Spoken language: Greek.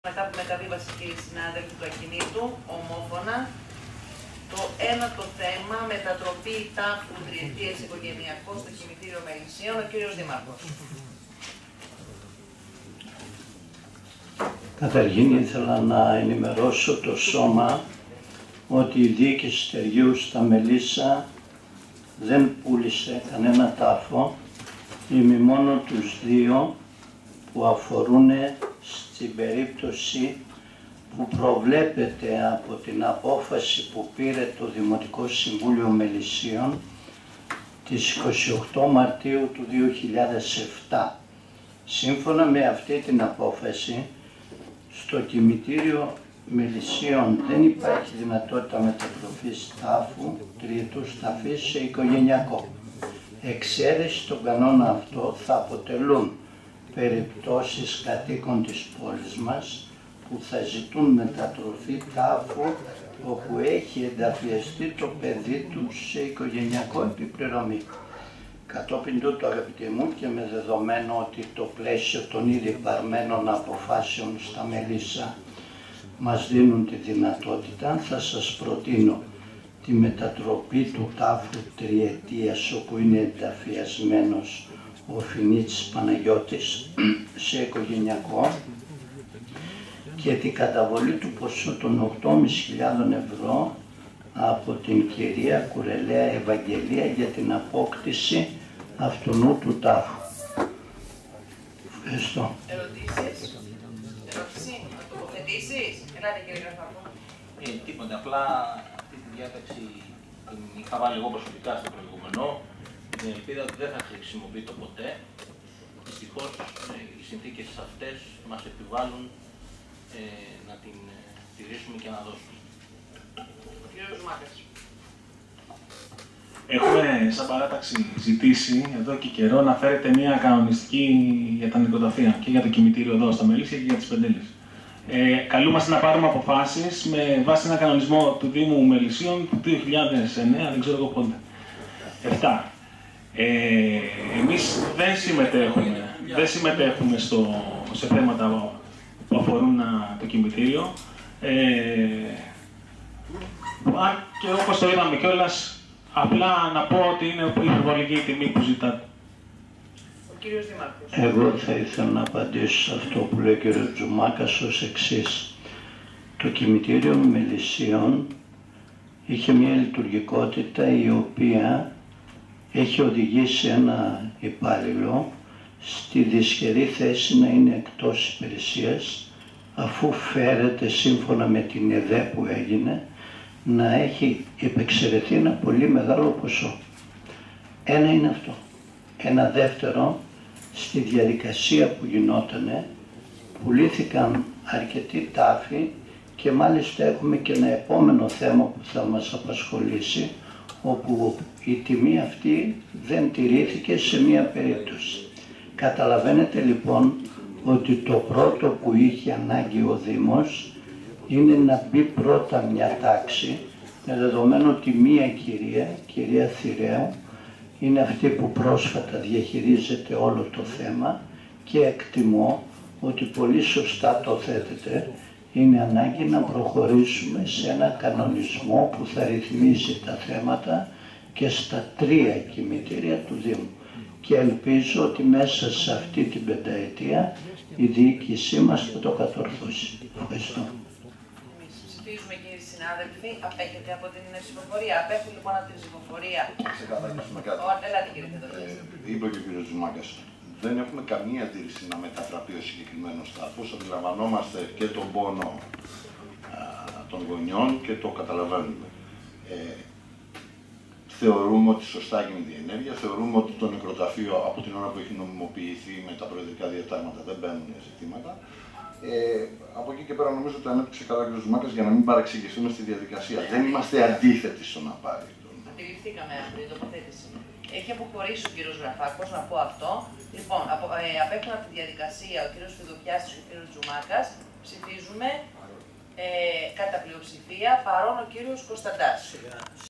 Μετά από μεταβίβαση, κύριοι συνάδελφοι, του ακινήτου, ομόφωνα, το ένατο θέμα, μετατροπή τάφου τριετίας οικογενειακό στο κημητήριο Μελισσίων, ο κύριος Δήμαρχος. Καταρχήν ήθελα να ενημερώσω το σώμα ότι η διοίκηση στεριού στα Μελίσσα δεν πούλησε κανένα τάφο, μόνο τους δύο που αφορούν στην περίπτωση που προβλέπεται από την απόφαση που πήρε το Δημοτικό Συμβούλιο Μελισσίων της 28 Μαρτίου του 2007. Σύμφωνα με αυτή την απόφαση, στο κημητήριο Μελισσίων δεν υπάρχει δυνατότητα μετατροφής τάφου τριετούς ταφής σε οικογενειακό. Εξαίρεση στον κανόνα αυτό θα αποτελούν περιπτώσεις κατοίκων της πόλης μας που θα ζητούν μετατροφή τάφου όπου έχει ενταφιαστεί το παιδί του σε οικογενειακό επιπληρωμή. Κατόπιν τούτου, αγαπητοί μου, και με δεδομένο ότι το πλαίσιο των ήδη παρμένων αποφάσεων στα Μελίσσα μας δίνουν τη δυνατότητα, θα σας προτείνω τη μετατροπή του τάφου τριετίας όπου είναι ενταφιασμένος ο Φινίτσης Παναγιώτης σε οικογενειακό και την καταβολή του ποσού των 8.500 ευρώ από την κυρία Κουρελέα Ευαγγελία για την απόκτηση αυτού του τάφου. Ευχαριστώ. Ερωτήσεις, τοποθετήσεις. Ελάτε κύριε Γραφάκο. Τίποτα, απλά αυτή τη διάταξη την είχα βάλει εγώ προσωπικά στο προηγούμενο, την ελπίδα ότι δεν θα χρησιμοποιείται ποτέ. Δυστυχώς οι συνθήκες αυτές μας επιβάλλουν να την τηρήσουμε και να δώσουμε. Ο κύριος Μάκας. Έχουμε σαν παράταξη ζητήσει εδώ και καιρό να φέρετε μια κανονιστική για τα νοικοταφεία και για το κημητήριο εδώ στα Μελίσια και για τις Πεντέλες. Καλούμαστε να πάρουμε αποφάσεις με βάση ένα κανονισμό του Δήμου Μελισσίων του 2009, δεν ξέρω εγώ πότε. 7. Εμείς δεν συμμετέχουμε σε θέματα που αφορούν το κημητήριο. Και όπως το είδαμε κιόλας, απλά να πω ότι είναι υπερβολική η τιμή που ζητάτε. Ο κύριος Δήμαρχος. Εγώ θα ήθελα να απαντήσω σε αυτό που λέει ο κ. Τζουμάκας ως εξής. Το κημητήριο Μελισσίων είχε μια λειτουργικότητα η οποία έχει οδηγήσει ένα υπάλληλο στη δυσχερή θέση να είναι εκτός υπηρεσίας αφού φέρεται σύμφωνα με την ΕΔΕ που έγινε να έχει επεξαιρεθεί ένα πολύ μεγάλο ποσό. Ένα είναι αυτό. Ένα δεύτερο, στη διαδικασία που γινότανε πουλήθηκαν αρκετοί τάφοι και μάλιστα έχουμε και ένα επόμενο θέμα που θα μας απασχολήσει όπου η τιμή αυτή δεν τηρήθηκε σε μία περίπτωση. Καταλαβαίνετε λοιπόν ότι το πρώτο που είχε ανάγκη ο Δήμος είναι να μπει πρώτα μια τάξη με δεδομένο ότι μία κυρία Θηρέου, είναι αυτή που πρόσφατα διαχειρίζεται όλο το θέμα και εκτιμώ ότι πολύ σωστά το θέτεται. Είναι ανάγκη να προχωρήσουμε σε ένα κανονισμό που θα ρυθμίσει τα θέματα και στα 3 κημητήρια του Δήμου. Και ελπίζω ότι μέσα σε αυτή την πενταετία η διοίκησή μας θα το κατορθώσει. Ευχαριστώ. Εμείς ψηφίζουμε, κύριοι συνάδελφοι. Απέχετε από την ψηφοφορία. Απέχουν λοιπόν από την ψηφοφορία. Ξεκαθαρίσουμε κάτι. Ελάτε κύριε Θεοδωρίδη. Είπε και ο κ. Τζουμάκας. Δεν έχουμε καμία αντίρρηση να μετατραπεί ο συγκεκριμένος τάφος. Αντιλαμβανόμαστε και τον πόνο των γονιών και το καταλαβαίνουμε. Θεωρούμε ότι σωστά γίνεται η ενέργεια. Θεωρούμε ότι το νεκροταφείο από την ώρα που έχει νομιμοποιηθεί με τα προεδρικά διατάγματα δεν μπαίνουν ζητήματα. Από εκεί και πέρα νομίζω ότι το ανέπτυξε καλά ο κ. Τζουμάκας για να μην παρεξηγηθούμε στη διαδικασία. Δεν είμαστε αντίθετοι στο να πάρει τον. Αντιληφθήκαμε αυτή την τοποθέτηση. Έχει αποχωρήσει ο κύριος Γραφάκος, να πω αυτό. Λοιπόν, απέχουν από τη διαδικασία ο κύριος Φιδοπιάς και ο κύριος Τζουμάκας. Ψηφίζουμε κατά πλειοψηφία, παρόν ο κύριος Κωνσταντάς.